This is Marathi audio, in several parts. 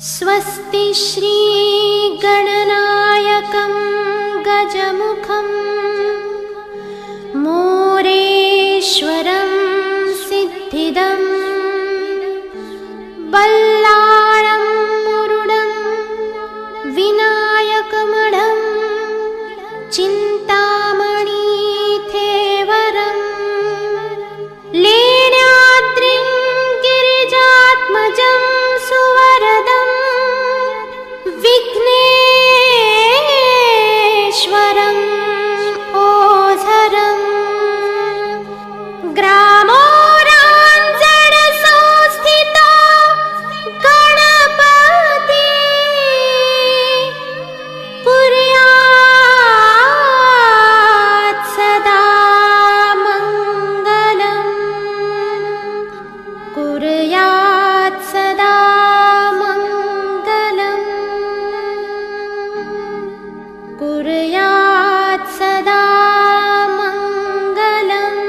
स्वस्ति श्री गणनायकं गजमुखं मोरेश्वरं सिद्धिदं बल्लाळं मुरुडं विनायकमढं चिन्तामणिथेवरं लेण्याद्रिं गिरिजात्मजं सुवरदं विघ्नेश्वरं ओझरं ग्रामोराञ्जनसंस्थितो गणपति कुर्यात् सदा मङ्गलम् कुर्यात् सदा मङ्गलम् कुर्यात् सदा मङ्गलम्।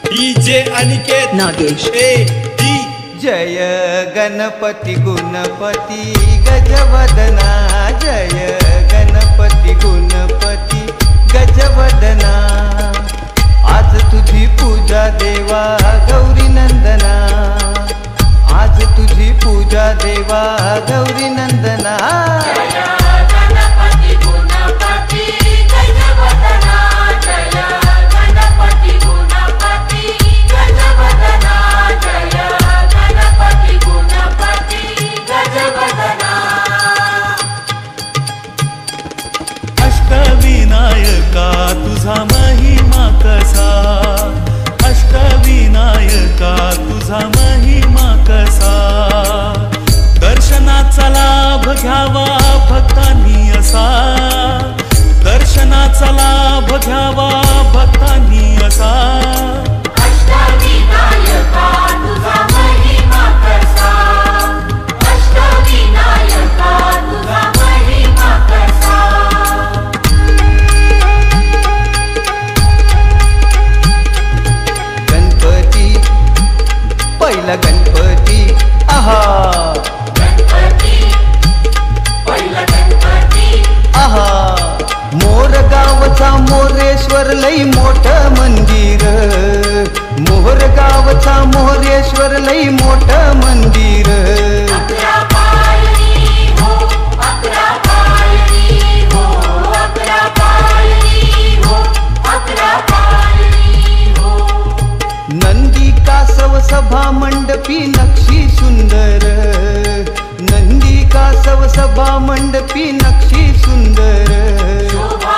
डीजे अनिकेत नागेश जय गणपति गुणपति गजवदना जय गणपति गुणपति गजवदना आज तुझी पूजा देवा गौरी नंदना आज तुझी पूजा देवा गौरी नंदना अष्टविनायका तुझा महिमा कसा अष्टविनायका तुझा महिमा कसा दर्शनाचा लाभ घ्यावा भक्तांनी असा दर्शनाचा लाभ घ्यावा भक्तांनी असा अष्टविनायका तुझा महिमा कसा अष्टविनायका तुझा महिमा कसा पहिला गणपती आहा गणपती पहिला गणपती आहा मोर गावचा मोरेश्वर लई मोठं मंदिर मोर गावचा मोरेश्वर लई मोठं मंदिर अकरा पायरी हो अकरा पायरी हो अकरा पायरी हो अकरा पायरी हो नंदी कासव सभा मंडपी नक्षी सुंदर नंदी कासव सभा मंडपी नक्षी सुंदर शोभा